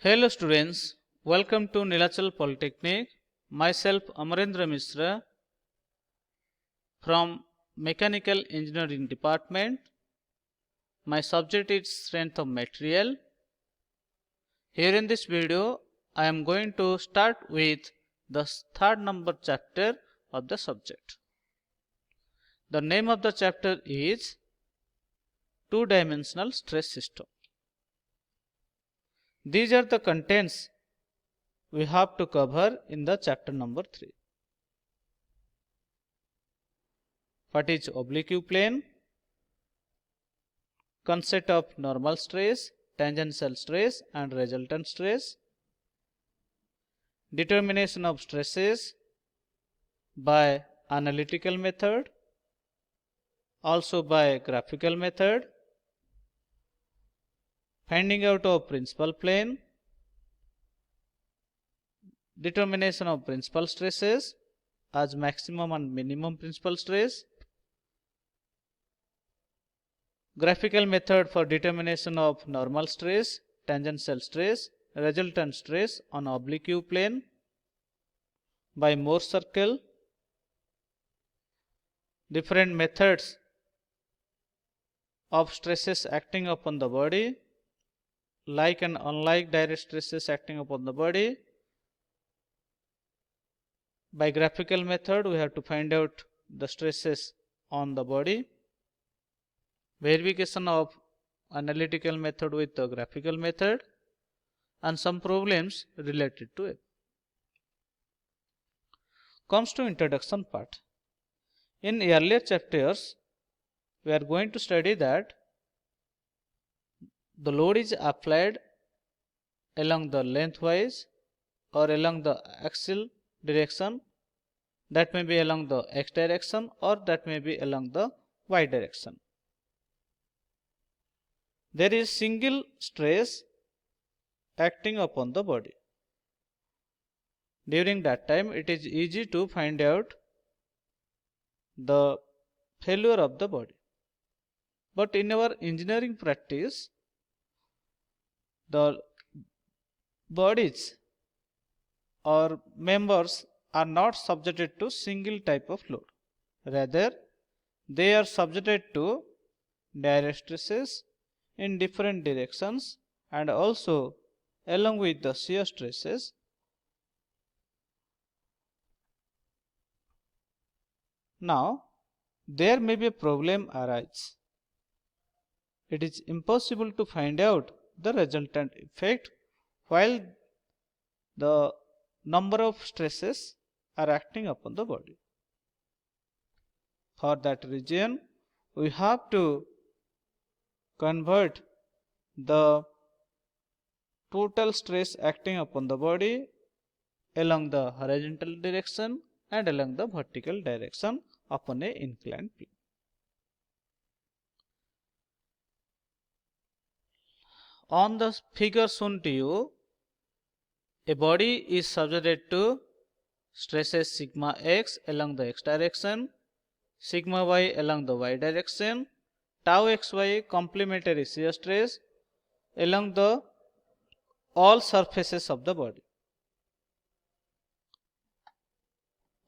Hello students, welcome to Nilachal Polytechnic. Myself Amarendra Mishra from Mechanical Engineering Department. My subject is Strength of Material. Here in this video, I am going to start with the third number chapter of the subject. The name of the chapter is Two-Dimensional Stress System. These are the contents we have to cover in the chapter number 3. What is oblique plane? Concept of normal stress, tangential stress and resultant stress. Determination of stresses by analytical method, also by graphical method. Finding out of principal plane. Determination of principal stresses as maximum and minimum principal stress. Graphical method for determination of normal stress, tangential stress, resultant stress on oblique plane by Morse circle. Different methods of stresses acting upon the body, like and unlike direct stresses acting upon the body. By graphical method, we have to find out the stresses on the body. Verification of analytical method with the graphical method and some problems related to it. Comes to introduction part. In earlier chapters, we are going to study that the load is applied along the lengthwise or along the axial direction, that may be along the x direction or that may be along the y direction. There is single stress acting upon the body. During that time, it is easy to find out the failure of the body. But in our engineering practice, the bodies or members are not subjected to single type of load. Rather, they are subjected to direct stresses in different directions and also along with the shear stresses. Now, there may be a problem arise. It is impossible to find out the resultant effect while the number of stresses are acting upon the body. For that reason, we have to convert the total stress acting upon the body along the horizontal direction and along the vertical direction upon an inclined plane. On the figure shown to you, a body is subjected to stresses sigma x along the x direction, sigma y along the y direction, tau xy complementary shear stress along the all surfaces of the body.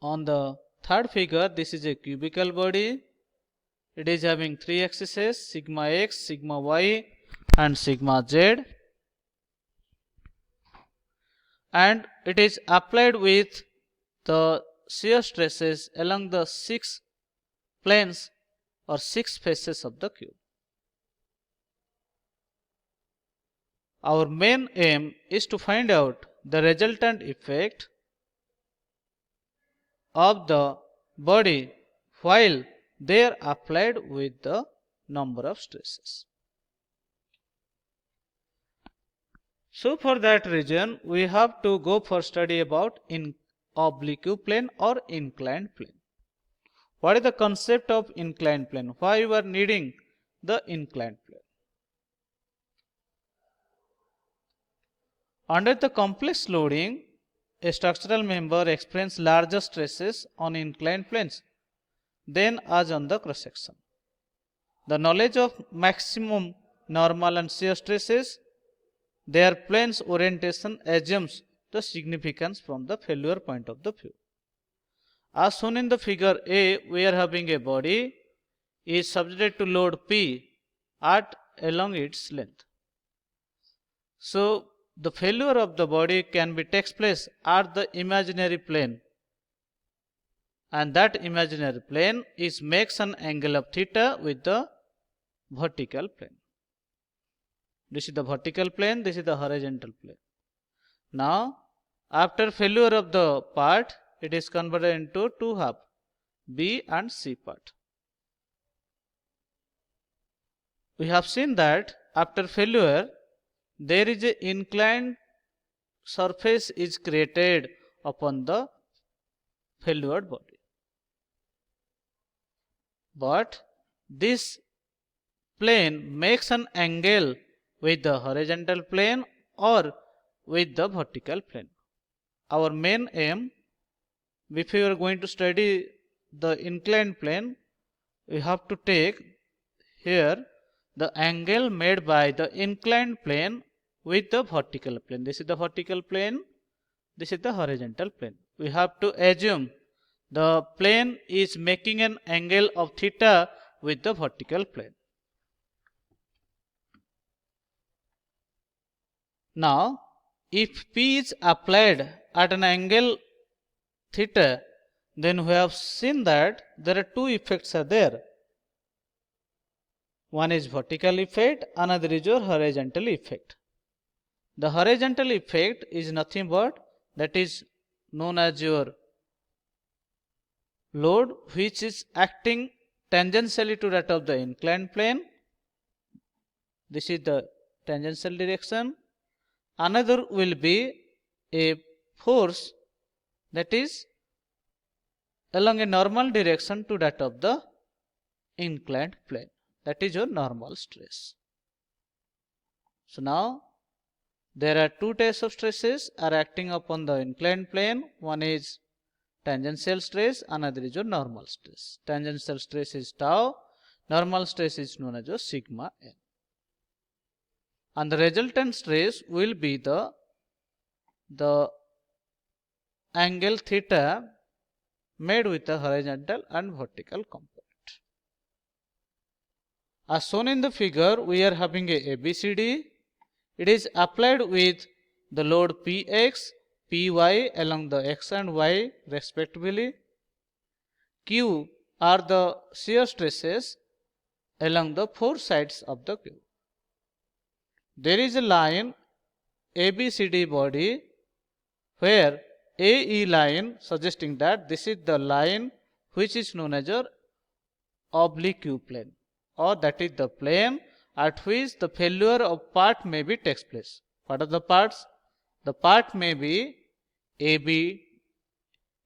On the third figure, this is a cubical body. It is having three axes, sigma x, sigma y and sigma z, and it is applied with the shear stresses along the 6 planes or 6 faces of the cube. Our main aim is to find out the resultant effect of the body while they are applied with the number of stresses. So for that reason, we have to go for study about in oblique plane or inclined plane. What is the concept of inclined plane? Why you are needing the inclined plane? Under the complex loading, a structural member experiences larger stresses on inclined planes than as on the cross section. The knowledge of maximum normal and shear stresses their plane's orientation assumes the significance from the failure point of the view. As shown in the figure A, we are having a body is subjected to load P at along its length. So the failure of the body can be takes place at the imaginary plane, and that imaginary plane is makes an angle of theta with the vertical plane. This is the vertical plane, this is the horizontal plane. Now after failure of the part, it is converted into two halves, B and C part. We have seen that after failure there is an inclined surface is created upon the failured body, but this plane makes an angle with the horizontal plane or with the vertical plane. Our main aim, if we are going to study the inclined plane, we have to take here the angle made by the inclined plane with the vertical plane. This is the vertical plane, this is the horizontal plane. We have to assume the plane is making an angle of theta with the vertical plane. Now if P is applied at an angle theta, then we have seen that there are two effects are there. One is vertical effect, another is your horizontal effect. The horizontal effect is nothing but that is known as your load which is acting tangentially to that of the inclined plane. This is the tangential direction. Another will be a force that is along a normal direction to that of the inclined plane. That is your normal stress. So now there are two types of stresses are acting upon the inclined plane. One is tangential stress, another is your normal stress. Tangential stress is tau, normal stress is known as your sigma n. And the resultant stress will be the angle theta made with the horizontal and vertical component. As shown in the figure, we are having a ABCD. It is applied with the load Px, Py along the x and y respectively. Q are the shear stresses along the four sides of the cube. There is a line ABCD body where AE line suggesting that this is the line which is known as your oblique plane, or that is the plane at which the failure of part may be takes place. What are the parts? The part may be AB,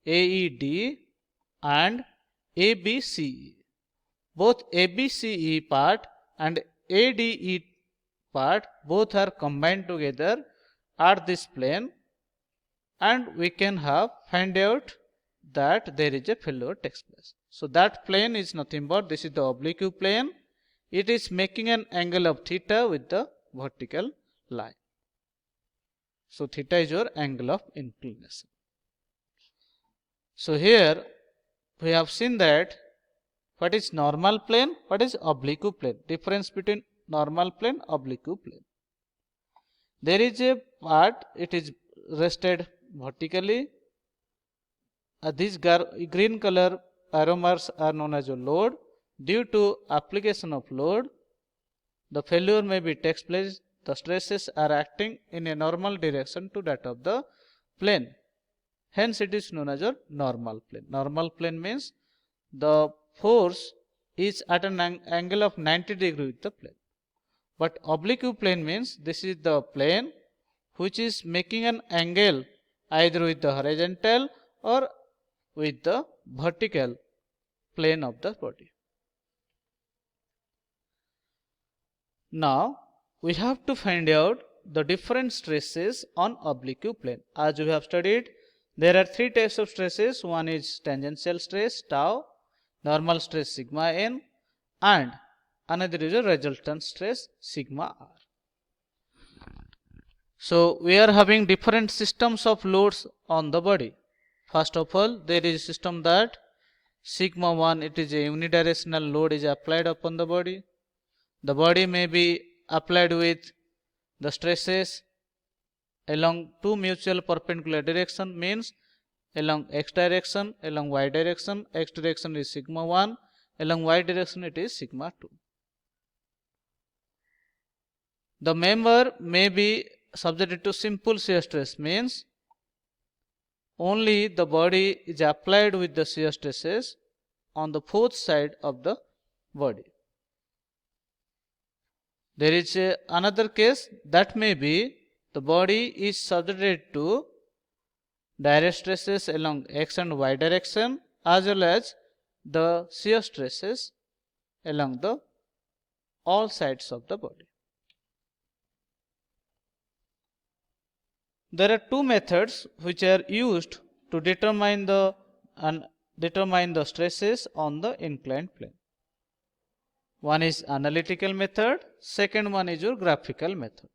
AED and ABCE. Both ABCE part and ADE part both are combined together at this plane, and we can find out that there is a failure takes place. So that plane is nothing but this is the oblique plane. It is making an angle of theta with the vertical line. So theta is your angle of inclination. So here we have seen that what is normal plane, what is oblique plane, difference between normal plane, oblique plane. There is a part, it is rested vertically. These green color arrow marks are known as a load. Due to application of load, the failure may be takes place. The stresses are acting in a normal direction to that of the plane. Hence it is known as a normal plane. Normal plane means the force is at an angle of 90 degree with the plane. But oblique plane means this is the plane which is making an angle either with the horizontal or with the vertical plane of the body. Now we have to find out the different stresses on oblique plane. As we have studied, there are three types of stresses. One is tangential stress tau, normal stress sigma n, and another is a resultant stress sigma r. So we are having different systems of loads on the body. First of all, there is a system that sigma 1, it is a unidirectional load is applied upon the body. The body may be applied with the stresses along two mutual perpendicular direction, means along x direction, along y direction. X direction is sigma 1, along y direction it is sigma 2. The member may be subjected to simple shear stress, means only the body is applied with the shear stresses on the fourth side of the body. There is another case that may be the body is subjected to direct stresses along x and y direction as well as the shear stresses along the all sides of the body. There are two methods which are used to determine the stresses on the inclined plane. One is analytical method, second one is your graphical method.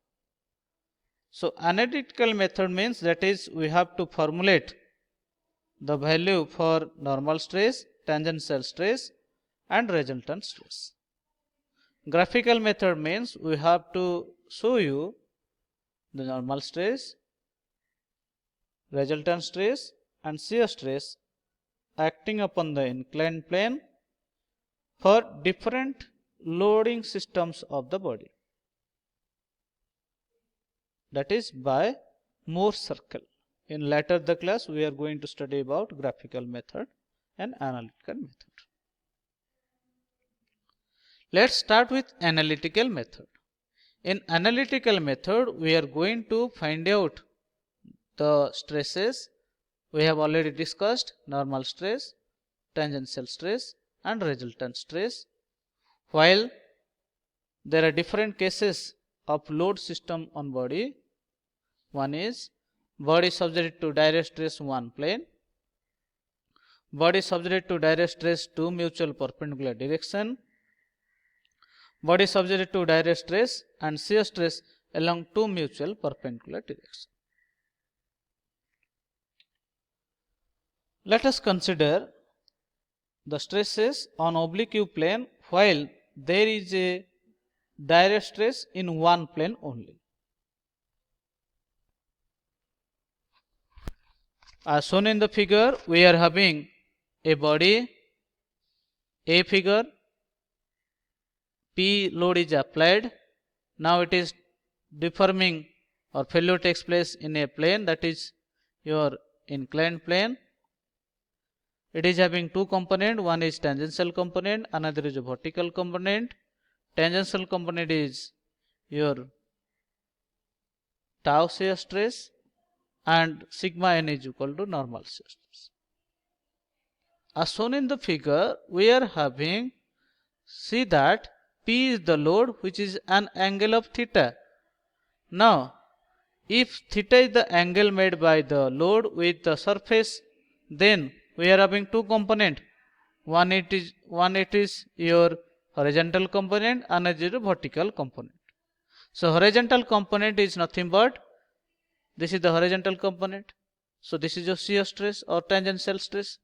So analytical method means that is we have to formulate the value for normal stress, tangential stress and resultant stress. Graphical method means we have to show you the normal stress, resultant stress and shear stress acting upon the inclined plane for different loading systems of the body. That is by Morse circle. In later the class we are going to study about graphical method and analytical method. Let's start with analytical method. In analytical method we are going to find out the stresses. We have already discussed normal stress, tangential stress and resultant stress. While there are different cases of load system on body, one is body subjected to direct stress one plane, body subjected to direct stress two mutual perpendicular direction, body subjected to direct stress and shear stress along two mutual perpendicular directions. Let us consider the stresses on oblique plane while there is a direct stress in one plane only. As shown in the figure, we are having a body, a figure, P load is applied. Now it is deforming or failure takes place in a plane, that is your inclined plane. It is having two components, one is tangential component, another is a vertical component. Tangential component is your tau shear stress and sigma n is equal to normal shear stress. As shown in the figure, we are having, see that P is the load which is an angle of theta. Now, if theta is the angle made by the load with the surface, then we are having two components. One it is your horizontal component, another is your vertical component. So horizontal component is nothing but this is the horizontal component. So this is your shear stress or tangential stress.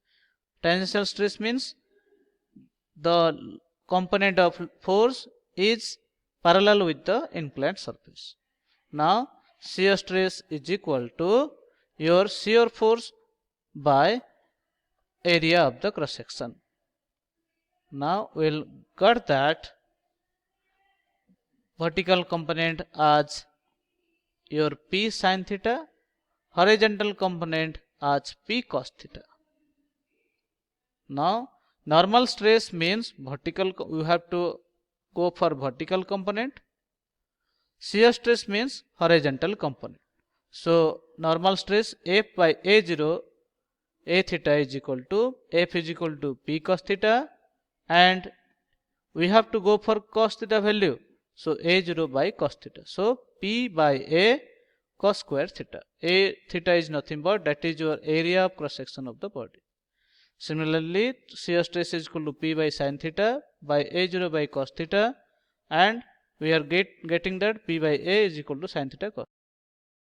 Tangential stress means the component of force is parallel with the inclined surface. Now shear stress is equal to your shear force by area of the cross section. Now we will got that vertical component as your P sin theta, horizontal component as P cos theta. Now normal stress means vertical, you have to go for vertical component. Shear stress means horizontal component. So normal stress F by A0, A theta is equal to F is equal to P cos theta, and we have to go for cos theta value. So A0 by cos theta. So P by A cos square theta. A theta is nothing but that is your area of cross section of the body. Similarly, shear stress is equal to P by sin theta by A0 by cos theta, and we are getting that P by A is equal to sin theta cos.